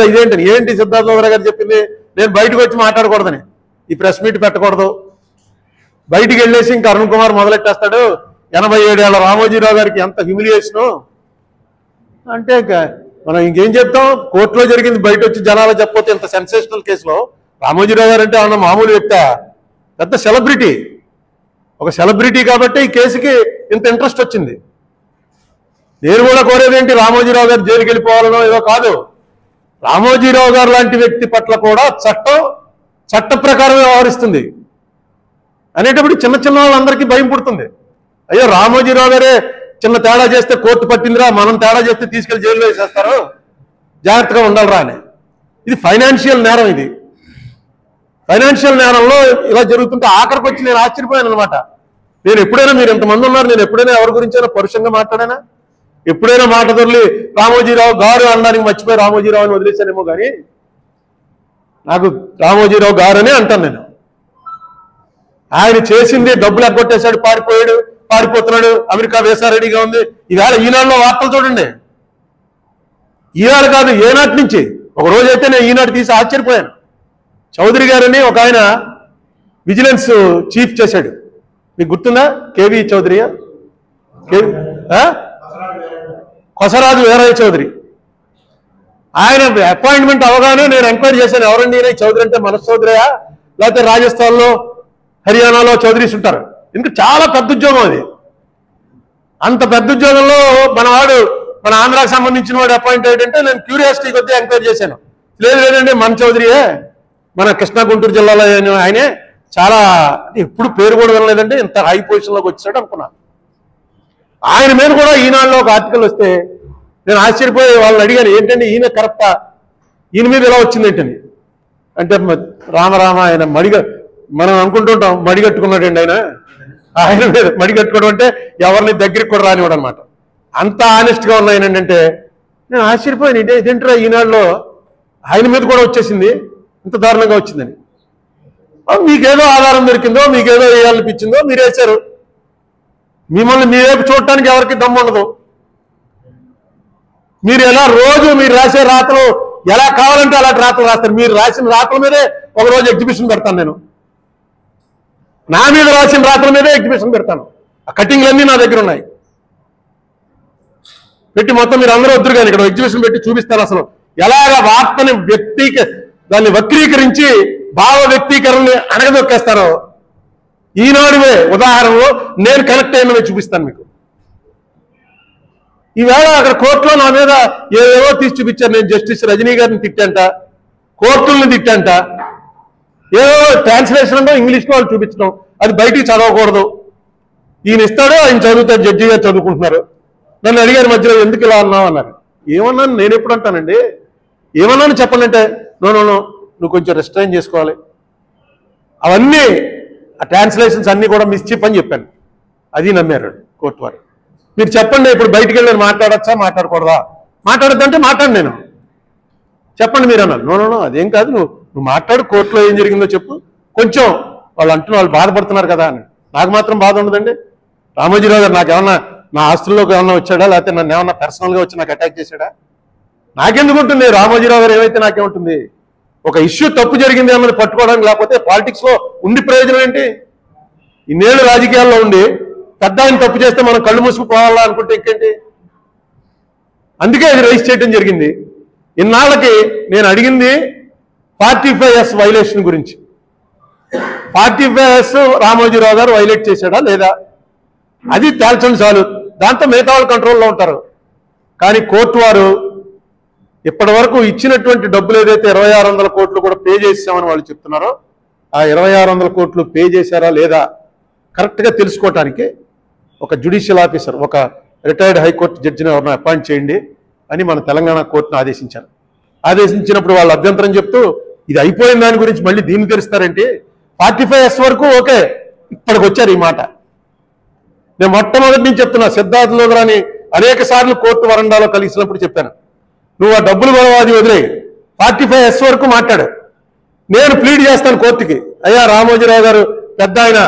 కదా ఇదేంటి ఏంటి సిద్ధార్థ లోద్రా గారు చెప్పింది నేను బయటకు వచ్చి మాట్లాడకూడదని ఈ ప్రెస్ మీట్ పెట్టకూడదు బయటికి వెళ్ళేసి ఇంకా అరుణ్ కుమార్ మొదలెట్టేస్తాడు 87 ఏళ్ల రామోజీరావు గారికి ఎంత హ్యూమిలియేషను అంటే మనం ఇంకేం చెప్తాం కోర్టులో జరిగింది బయట వచ్చి జనాలు చెప్పకపోతే ఇంత సెన్సేషనల్ కేసులో రామోజీరావు గారు అంటే అన్న మామూలు వ్యక్తి పెద్ద సెలబ్రిటీ ఒక సెలబ్రిటీ కాబట్టి ఈ కేసుకి ఇంత ఇంట్రెస్ట్ వచ్చింది నేను కూడా కోరేది ఏంటి రామోజీరావు గారు జైలుకి వెళ్ళిపోవాలనో ఏదో కాదు రామోజీరావు గారు లాంటి వ్యక్తి పట్ల కూడా చట్ట ప్రకారం వ్యవహరిస్తుంది అనేటప్పుడు చిన్న చిన్న వాళ్ళందరికీ భయం పుడుతుంది అయ్యో రామోజీరావు గారే చిన్న తేడా చేస్తే కోర్టు పట్టిందిరా మనం తేడా చేస్తే తీసుకెళ్లి జైల్లో వేసేస్తారు జాగ్రత్తగా ఉండాలిరా అని ఇది ఫైనాన్షియల్ నేరం ఇది ఫైనాన్షియల్ నేరంలో ఇలా జరుగుతుంటే ఆఖరికి వచ్చి నేను ఆశ్చర్యపోయాను అనమాట నేను ఎప్పుడైనా మీరు ఇంతమంది ఉన్నారు నేను ఎప్పుడైనా ఎవరి గురించైనా పరుషంగా మాట్లాడానా ఎప్పుడైనా మాట దొరికి రామోజీరావు గారు అనడానికి మర్చిపోయి రామోజీరావు అని వదిలేశానేమో కానీ నాకు రామోజీరావు గారు అనే అంటాను నేను ఆయన చేసింది డబ్బులు ఎగ్గొట్టేశాడు పారిపోతున్నాడు అమెరికా వేసా రెడీగా ఉంది ఈవేళ ఈనాడులో వార్తలు చూడండి ఈనాడు కాదు ఏనాటి నుంచి ఒక రోజైతే నేను ఈనాడు తీసి ఆశ్చర్యపోయాను చౌదరి గారని ఒక ఆయన విజిలెన్స్ చీఫ్ చేశాడు మీకు గుర్తుందా కేవీ చౌదరియా కొసరాజు వీరయ్య చౌదరి ఆయన అపాయింట్మెంట్ అవగానే నేను ఎంక్వైరీ చేశాను ఎవరండి చౌదరి అంటే మనస్ చౌదరియా లేకపోతే రాజస్థాన్లో హర్యానాలో చౌదరీస్ ఉంటారు ఇంకా చాలా పెద్ద ఉద్యోగం అది అంత పెద్ద ఉద్యోగంలో మన ఆంధ్రాకి సంబంధించిన వాడు అపాయింట్ అయ్యాడంటే నేను క్యూరియాసిటీ కొద్దీ ఎంక్వైరీ చేశాను లేదండి మన చౌదరియే మన కృష్ణా గుంటూరు జిల్లాలో ఆయనే చాలా ఎప్పుడు పేరు కూడా వినలేదంటే ఇంత హై పొజిషన్లోకి వచ్చాడు అనుకున్నాను ఆయన మీద కూడా ఈనాడులో ఒక ఆర్టికల్ వస్తే నేను ఆశ్చర్యపోయి వాళ్ళని అడిగాను ఏంటంటే ఈయన కరెక్టా ఈయన మీద ఎలా వచ్చింది ఏంటని అంటే రామరామ ఆయన మనం అనుకుంటుంటాం మడిగట్టుకున్నాడండి ఆయన మీద మడిగట్టుకోవడం అంటే ఎవరిని దగ్గరికి కూడా రానివాడు అనమాట అంత ఆనెస్ట్గా ఉన్న ఏంటంటే నేను ఆశ్చర్యపోయాను ఇదేంట్రా ఈనాడులో ఆయన మీద కూడా వచ్చేసింది ఇంత దారుణంగా వచ్చిందని మీకేదో ఆధారం దొరికిందో మీకేదో వేయాలనిపించిందో మీరు వేశారు మిమ్మల్ని మీరేపు చూడటానికి ఎవరికి దమ్ము ఉండదు మీరు ఎలా రోజు మీరు రాసే రాతలు ఎలా కావాలంటే అలాంటి రాతలు రాస్తారు మీరు రాసిన రాతల మీదే ఒకరోజు ఎగ్జిబిషన్ పెడతాను నేను నా మీద రాసిన రాతల మీదే ఎగ్జిబిషన్ పెడతాను ఆ కటింగ్లన్నీ నా దగ్గర ఉన్నాయి పెట్టి మొత్తం మీరు అందరూ వద్దురు కానీ ఇక్కడ ఎగ్జిబిషన్ పెట్టి చూపిస్తాను అసలు ఎలాగ వార్తని దాన్ని వక్రీకరించి భావ వ్యక్తీకరణని అణగదొక్కేస్తారో ఈనాడువే ఉదాహరణలో నేను కనెక్ట్ అయినవి చూపిస్తాను మీకు ఈవేళ అక్కడ కోర్టులో నా మీద ఏవేవో తీసి చూపించారు నేను జస్టిస్ రజనీ గారిని తిట్టంట కోర్టుల్ని తిట్టంట ఏదో ట్రాన్స్లేషన్ అంటే ఇంగ్లీష్లో వాళ్ళు చూపించడం అది బయటికి చదవకూడదు ఈయన ఇస్తాడో ఆయన చదువుతాడు జడ్జి గారు చదువుకుంటున్నారు నన్ను అడిగారు మధ్యలో ఎందుకు ఇలా అన్నావు అన్నారు ఏమన్నాను నేను ఎప్పుడు అంటానండి ఏమన్నాను చెప్పండి అంటే నువ్వు కొంచెం రెస్ట్రైన్ చేసుకోవాలి అవన్నీ ఆ ట్రాన్స్లేషన్స్ అన్నీ కూడా మిస్చిప్ అని చెప్పాను అది నమ్మారు కోర్టు వారు మీరు చెప్పండి ఇప్పుడు బయటికి వెళ్ళి నేను మాట్లాడచ్చా మాట్లాడకూడదా మాట్లాడద్దంటే మాట్లాడు నేను చెప్పండి మీరు అన్నారు అదేం కాదు నువ్వు మాట్లాడు కోర్టులో ఏం జరిగిందో చెప్పు కొంచెం వాళ్ళు బాధపడుతున్నారు కదా అని నాకు మాత్రం బాధ ఉండదండి రామోజీరావు గారు నాకేమన్నా నా ఆస్తుల్లోకి ఏమన్నా వచ్చాడా లేకపోతే నన్ను ఏమన్నా పర్సనల్గా వచ్చి నాకు అటాక్ చేశాడా నాకెందుకు ఉంటుంది రామోజీరావు గారు ఏమైతే నాకేముంటుంది ఒక ఇష్యూ తప్పు జరిగింది అన్నది పట్టుకోవడానికి లేకపోతే పాలిటిక్స్లో ఉండి ప్రయోజనం ఏంటి ఇన్నేళ్ళు రాజకీయాల్లో ఉండి పెద్ద ఆయన తప్పు చేస్తే మనం కళ్ళు మూసుకుపోవాలా అనుకుంటే ఇంకేంటి అందుకే అది రైజ్ చేయడం జరిగింది ఇన్నాళ్ళకి నేను అడిగింది 45S వైలేషన్ గురించి 45S రామోజీరావు గారు వైలేట్ చేశాడా లేదా అది తేల్చండి చాలు దాంతో మిగతా వాళ్ళు కంట్రోల్లో ఉంటారు కానీ కోర్టు వారు ఇప్పటి వరకు ఇచ్చినటువంటి డబ్బులు ఏదైతే 2600 కోట్లు కూడా పే చేసామని వాళ్ళు చెప్తున్నారో ఆ 2600 కోట్లు పే చేశారా లేదా కరెక్ట్గా తెలుసుకోవటానికి ఒక జ్యుడిషియల్ ఆఫీసర్ ఒక రిటైర్డ్ హైకోర్టు జడ్జిని ఎవరిని అపాయింట్ చేయండి అని మన తెలంగాణ కోర్టును ఆదేశించారు ఆదేశించినప్పుడు వాళ్ళు అభ్యంతరం చెప్తూ ఇది అయిపోయిన దాని గురించి మళ్ళీ దీన్ని తెలుస్తారంటే 45S వరకు ఓకే ఇప్పటికి వచ్చారు ఈ మాట నేను మొట్టమొదటి నుంచి చెప్తున్నా సిద్ధార్థ లోద్రాని అనేక సార్లు కోర్టు వరండాలో కలిసినప్పుడు చెప్పాను నువ్వు ఆ డబ్బులు గొడవ అది వదిలేయి 45S వరకు మాట్లాడు నేను ప్లీడ్ చేస్తాను కోర్టుకి అయ్యా రామోజీరావు గారు పెద్ద ఆయన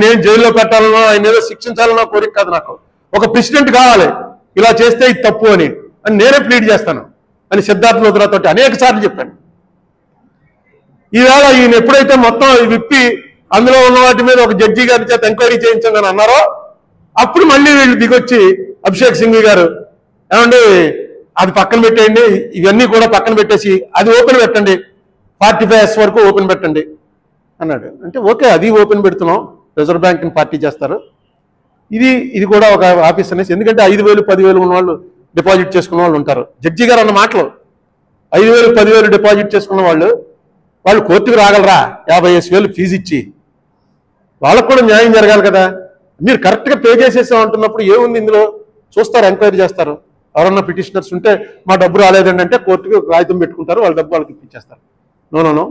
నేను జైల్లో పెట్టాలనో ఆయన ఏదో శిక్షించాలనో కోరిక కాదు నాకు ఒక ప్రెసిడెంట్ కావాలి ఇలా చేస్తే ఇది తప్పు అని నేనే ప్లీడ్ చేస్తాను అని సిద్ధార్థ లోతురాతో అనేక సార్లు చెప్పాను. ఈవేళ ఈయన ఎప్పుడైతే మొత్తం విప్పి అందులో ఉన్న వాటి మీద ఒక జడ్జి గారి చేత ఎంక్వైరీ చేయించండి అన్నారో అప్పుడు మళ్ళీ వీళ్ళు దిగొచ్చి అభిషేక్ సింఘ్వి గారు ఏమండి అది పక్కన పెట్టేయండి, ఇవన్నీ కూడా పక్కన పెట్టేసి అది ఓపెన్ పెట్టండి, 45S వరకు ఓపెన్ పెట్టండి అన్నాడు. అంటే ఓకే, అది ఓపెన్ పెడుతున్నాం, రిజర్వ్ బ్యాంక్ని పార్టీ చేస్తారు, ఇది కూడా ఒక ఆఫీస్ అనేసి. ఎందుకంటే 5,000 10,000 ఉన్న వాళ్ళు డిపాజిట్ చేసుకున్న వాళ్ళు ఉంటారు. జడ్జి గారు అన్న మాటలు 5,000 10,000 డిపాజిట్ చేసుకున్న వాళ్ళు కోర్టుకు రాగలరా? 50,000 ఫీజు ఇచ్చి వాళ్ళకు కూడా న్యాయం జరగాలి కదా. మీరు కరెక్ట్గా పే చేసేసాం అంటున్నప్పుడు ఏముంది ఇందులో? చూస్తారు, ఎంక్వైరీ చేస్తారు. ఎవరన్నా పిటిషనర్స్ ఉంటే మా డబ్బు రాలేదండి అంటే కోర్టుకు కాగితం పెట్టుకుంటారు, వాళ్ళ డబ్బు వాళ్ళకి ఇప్పించేస్తారు. నో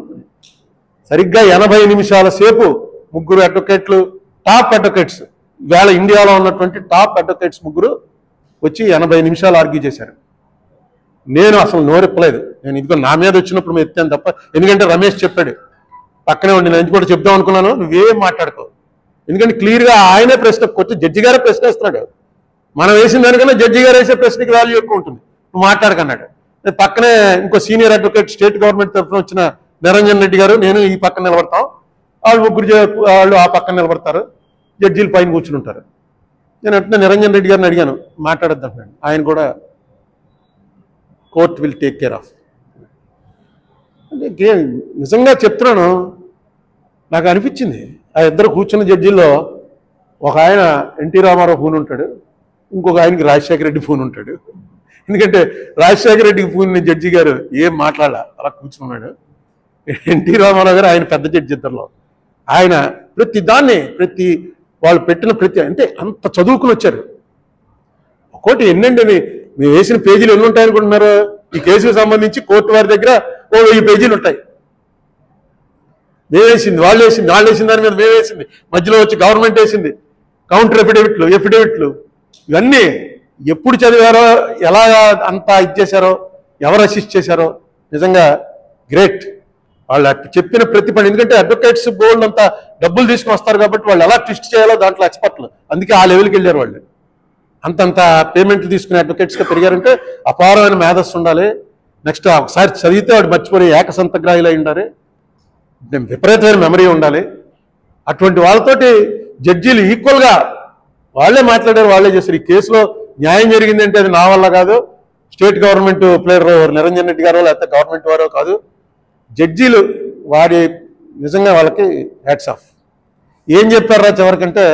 సరిగ్గా 80 నిమిషాల సేపు ముగ్గురు అడ్వకేట్లు, టాప్ అడ్వకేట్స్, వేళ ఇండియాలో ఉన్నటువంటి టాప్ అడ్వకేట్స్ ముగ్గురు వచ్చి 80 నిమిషాలు ఆర్గ్యూ చేశారు. నేను అసలు నోరెప్పలేదు. నేను ఇదిగో నా మీద వచ్చినప్పుడు మేము ఎత్తాను తప్ప, ఎందుకంటే రమేష్ చెప్పాడు పక్కనే ఉండి, నేను కూడా చెప్దాం అనుకున్నాను, నువ్వేం మాట్లాడుకో, ఎందుకంటే క్లియర్గా ఆయనే ప్రశ్న కొట్టి జడ్జి గారే ప్రశ్న వేస్తున్నాడు. మనం వేసిన దానికన్నా జడ్జి గారు వేసే ప్రశ్నకి వాల్యూ ఎక్కువ ఉంటుంది, నువ్వు మాట్లాడకన్నాడు. పక్కనే ఇంకో సీనియర్ అడ్వకేట్ స్టేట్ గవర్నమెంట్ తరఫున వచ్చిన నిరంజన్ రెడ్డి గారు, నేను ఈ పక్కన నిలబడతాం, వాళ్ళు ముగ్గురు వాళ్ళు ఆ పక్కన నిలబడతారు, జడ్జీలు పైన కూర్చుని ఉంటారు. నేను అంటే నిరంజన్ రెడ్డి గారిని అడిగాను, మాట్లాడద్దు అంటున్నాడు. ఆయన కూడా court will take care of. అంటే నిజంగా చెప్తున్నాను, నాకు అనిపించింది ఆ ఇద్దరు కూర్చున్న జడ్జీల్లో ఒక ఆయన ఎన్టీ రామారావు ఫోన్ ఉంటాడు, ఇంకొక ఆయనకి రాజశేఖర రెడ్డి ఫోన్ ఉంటాడు. ఎందుకంటే రాజశేఖర రెడ్డికి ఫోన్ జడ్జి గారు ఏం మాట్లాడాల, అలా కూర్చున్నాడు. ఎన్టీ రామారావు గారు ఆయన పెద్ద జడ్జి ఇద్దరులో. ఆయన ప్రతి వాళ్ళు పెట్టిన అంటే అంత చదువుకుని వచ్చారు. ఒక్కోటి ఎన్నండి మేము వేసిన పేజీలు ఎన్ని ఉంటాయనుకుంటున్నారు? ఈ కేసుకు సంబంధించి కోర్టు వారి దగ్గర 1000 పేజీలు ఉంటాయి. మేము వేసింది, వాళ్ళు వేసింది దాని మీద మేము వేసింది, మధ్యలో వచ్చి గవర్నమెంట్ వేసింది, కౌంటర్ ఎఫిడేవిట్లు ఇవన్నీ ఎప్పుడు చదివారో, ఎలా అంతా ఇచ్చేశారో, ఎవరు అసిస్ట్ చేశారో, నిజంగా గ్రేట్. వాళ్ళు చెప్పిన ప్రతి పని, ఎందుకంటే అడ్వకేట్స్ బోర్డు అంతా డబ్బులు తీసుకుని వస్తారు కాబట్టి వాళ్ళు ఎలా ట్విస్ట్ చేయాలో దాంట్లో ఎక్స్పర్ట్లు, అందుకే ఆ లెవెల్కి వెళ్ళారు వాళ్ళు. అంతంత పేమెంట్లు తీసుకునే అడ్వకేట్స్గా పెరిగారంటే అపారమైన మేధస్సు ఉండాలి. నెక్స్ట్ ఒకసారి చదివితే వాడు మర్చిపోయి ఏకసంతగ్రాహులు అయి ఉండాలి, విపరీతమైన మెమరీ ఉండాలి. అటువంటి వాళ్ళతోటి జడ్జీలు ఈక్వల్గా వాళ్ళే మాట్లాడారు, వాళ్ళే చేశారు. ఈ కేసులో న్యాయం జరిగిందంటే అది నా వల్ల కాదు, state government player Niranjan Reddy గారో లేకపోతే గవర్నమెంట్ వారో కాదు, జడ్జీలు నిజంగా వాళ్ళకి హ్యాట్స్ ఆఫ్. ఏం చెప్పారా చివరికంటే,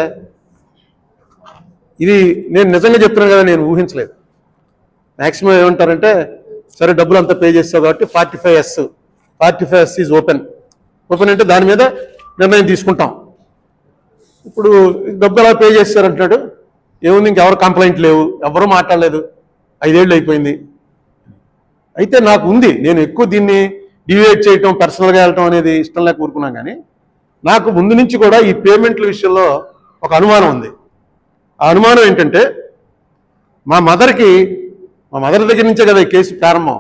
ఇది నేను నిజంగా చెప్తున్నాను కదా, నేను ఊహించలేదు. మ్యాక్సిమం ఏమంటారంటే, సరే డబ్బులు అంతా పే చేస్తావు కాబట్టి 45S ఈజ్ ఓపెన్ అంటే దాని మీద నిర్ణయం తీసుకుంటాం. ఇప్పుడు డబ్బు ఎలా పే చేస్తారంటాడు, ఏముంది ఇంకెవరు కంప్లైంట్ లేవు, ఎవరూ మాట్లాడలేదు, 5 ఏళ్ళు అయిపోయింది. అయితే నాకు ఉంది, నేను ఎక్కువ దీన్ని డివేట్ చేయటం, పర్సనల్గా వెళ్ళటం అనేది ఇష్టం లేక ఊరుకున్నాను. కానీ నాకు ముందు నుంచి కూడా ఈ పేమెంట్ల విషయంలో ఒక అనుమానం ఉంది. ఆ అనుమానం ఏంటంటే, మా మదర్ దగ్గర నుంచే కదా ఈ కేసు ప్రారంభం.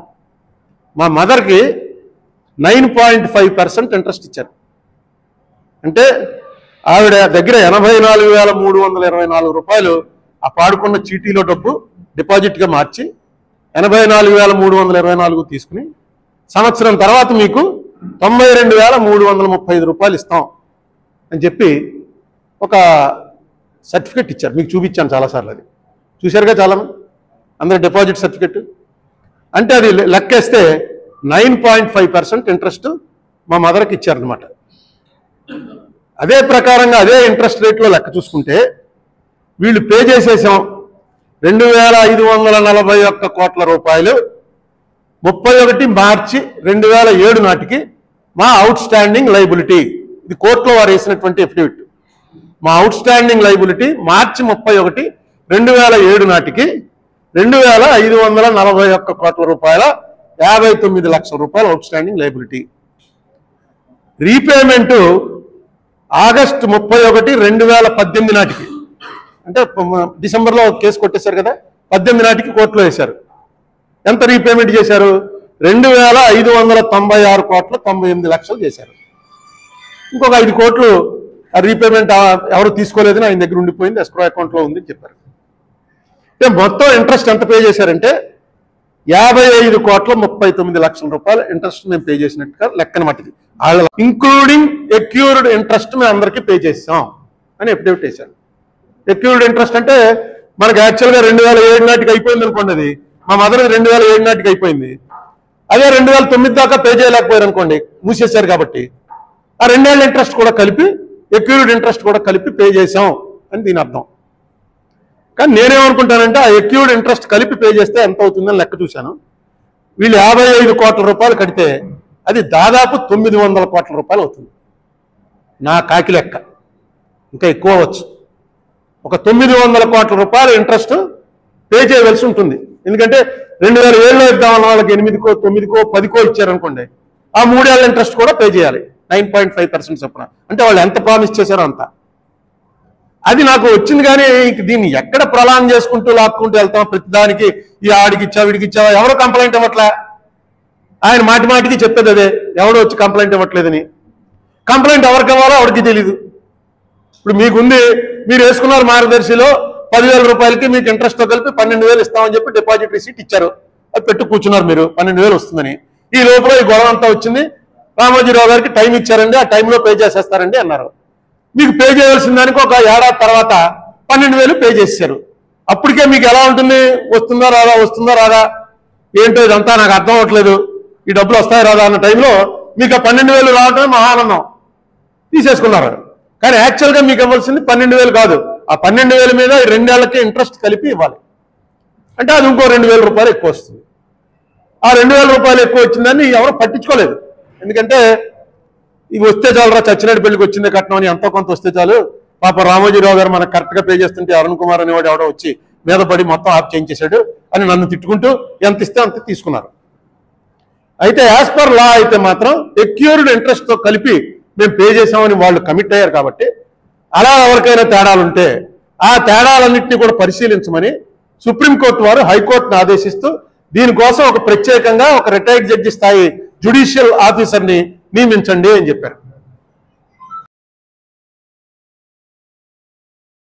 మా మదర్కి 9.5% ఇంట్రెస్ట్ ఇచ్చారు. అంటే ఆవిడ దగ్గర 84,324 రూపాయలు ఆ పాడుకున్న చీటీలో డబ్బు డిపాజిట్గా మార్చి 84,324 తీసుకుని సంవత్సరం తర్వాత మీకు 92,335 రూపాయలు ఇస్తాం అని చెప్పి ఒక సర్టిఫికెట్ ఇచ్చారు. మీకు చూపించాను చాలాసార్లు, అది చూశారుగా చాలామంది, అందరూ డిపాజిట్ సర్టిఫికెట్. అంటే అది లెక్కేస్తే 9.5% ఇంట్రెస్ట్ మా మదర్కి ఇచ్చారనమాట. అదే ప్రకారంగా అదే ఇంట్రెస్ట్ రేట్లో లెక్క చూసుకుంటే వీళ్ళు పే చేసేసాం 2,541 కోట్ల రూపాయలు 31 మార్చి 2007 నాటికి మా అవుట్ స్టాండింగ్ లైబిలిటీ. ఇది కోర్టులో వారు వేసినటువంటి ఎఫిడవిట్. మా అవుట్ స్టాండింగ్ లైబిలిటీ మార్చి 31, 2007 నాటికి 2,541 కోట్ల రూపాయల 59 లక్షల రూపాయలు out standing liability. Repayment August 31, 2018 నాటికి, అంటే డిసెంబర్లో కేసు కొట్టేశారు కదా, 18 నాటికి కోర్టులో వేశారు. ఎంత రీపేమెంట్ చేశారు? 2,596 కోట్ల 98 లక్షలు చేశారు. ఇంకొక 5 కోట్లు ఆ రీపేమెంట్ ఎవరు తీసుకోలేదని ఆయన దగ్గర ఉండిపోయింది, ఎస్క్రో అకౌంట్లో ఉంది చెప్పారు. అంటే మొత్తం ఇంట్రెస్ట్ ఎంత పే చేశారంటే 55,39,00,000 రూపాయలు ఇంట్రెస్ట్ మేము పే చేసినట్టుగా లెక్కన మట్టిది వాళ్ళ ఇంక్లూడింగ్ ఎక్యూర్డ్ ఇంట్రెస్ట్ మేము అందరికీ పే చేసాం అని ఎఫిడవిట్ వేశారు. ఎక్యూర్డ్ ఇంట్రెస్ట్ అంటే మనకు యాక్చువల్గా 2007 నాటికి అయిపోయింది అనుకోండి. అది మా మదర్ 2007 నాటికి అయిపోయింది. అదే 2009 దాకా పే చేయలేకపోయారు అనుకోండి, మూసేశారు. కాబట్టి ఆ 2 ఏళ్ళ ఇంట్రెస్ట్ కూడా కలిపి ఎక్యూర్డ్ ఇంట్రెస్ట్ కూడా కలిపి పే చేసాం అని దీని అర్థం. కానీ నేనేమనుకుంటానంటే ఆ ఎక్యూర్డ్ ఇంట్రెస్ట్ కలిపి పే చేస్తే ఎంత అవుతుందని లెక్క చూశాను. వీళ్ళు 55 కోట్ల రూపాయలు కడితే అది దాదాపు 900 కోట్ల రూపాయలు అవుతుంది నా కాకి లెక్క. ఇంకా ఎక్కువ అవ్వచ్చు. ఒక 900 కోట్ల రూపాయల ఇంట్రెస్ట్ పే చేయవలసి ఉంటుంది. ఎందుకంటే 2007లో ఇద్దామన్న వాళ్ళకి 8కో 9కో 10కో ఇచ్చారనుకోండి, ఆ 3 ఏళ్ళ ఇంట్రెస్ట్ కూడా పే చేయాలి 9.5% చొప్పున. అంటే వాళ్ళు ఎంత ప్రామిస్ చేశారో అంత. అది నాకు వచ్చింది. కానీ దీన్ని ఎక్కడ ప్రలాన్ చేసుకుంటూ లాక్కుంటూ వెళ్తాం ప్రతిదానికి. ఈ ఆడికి ఇచ్చా వీడికి ఇచ్చావా, ఎవరో కంప్లైంట్ ఇవ్వట్లే. ఆయన మాటి మాటికి చెప్పేది అదే, ఎవడో వచ్చి కంప్లైంట్ ఇవ్వట్లేదని. కంప్లైంట్ ఎవరికి ఇవ్వాలో ఎవరికి తెలీదు. ఇప్పుడు మీకుంది, మీరు వేసుకున్నారు మార్గదర్శిలో 10,000 రూపాయలకి మీకు ఇంట్రెస్ట్తో కలిపి 12,000 ఇస్తామని చెప్పి డిపాజిట్ రిసీట్ ఇచ్చారు. అది పెట్టు కూర్చున్నారు మీరు 12,000 వస్తుందని. ఈ లోపల ఈ గొడవ అంతా వచ్చింది. రామోజీరావు గారికి టైం ఇచ్చారండి, ఆ టైంలో పే చేసేస్తారండి అన్నారు. మీకు పే చేయవలసిన దానికి ఒక ఏడాది తర్వాత 12,000 పే చేశారు. అప్పటికే మీకు ఎలా ఉంటుంది, వస్తుందా రాదా వస్తుందా రాదా ఏంటో ఇదంతా నాకు అర్థం అవ్వట్లేదు, ఈ డబ్బులు వస్తాయి రాదా అన్న టైంలో మీకు ఆ 12,000 రావడమే మహానందం. తీసేసుకున్నారు. కానీ యాక్చువల్గా మీకు ఇవ్వాల్సింది 12,000 కాదు. ఆ 12,000 మీద 2 ఏళ్లకి ఇంట్రెస్ట్ కలిపి ఇవ్వాలి. అంటే అది ఇంకో 2,000 రూపాయలు ఎక్కువ వస్తుంది. ఆ 2,000 రూపాయలు ఎక్కువ వచ్చిందని ఎవరు పట్టించుకోలేదు. ఎందుకంటే ఇవి వస్తే చాలరా, చచ్చినట్టు పెళ్లికి వచ్చిందే కట్నం అని ఎంతో కొంత వస్తే చాలు. పాప రామోజీరావు గారు మనకు కరెక్ట్గా పే చేస్తుంటే అరుణ్ కుమార్ అనేవాడు ఎవడో వచ్చి మీద పడి మొత్తం ఆఫ్ చేయించేశాడు అని నన్ను తిట్టుకుంటూ ఎంత ఇస్తే అంత తీసుకున్నారు. అయితే యాజ్ పర్ లా అయితే మాత్రం ఎక్యూర్డ్ ఇంట్రెస్ట్తో కలిపి మేము పే చేసామని వాళ్ళు కమిట్ అయ్యారు. కాబట్టి అలా ఎవరికైనా తేడాలుంటే ఆ తేడాలన్నింటినీ కూడా పరిశీలించమని సుప్రీంకోర్టు వారు హైకోర్టును ఆదేశిస్తూ దీనికోసం ఒక ప్రత్యేకంగా ఒక రిటైర్డ్ జడ్జి స్థాయి జ్యుడిషియల్ ఆఫీసర్ని నియమించండి అని చెప్పారు.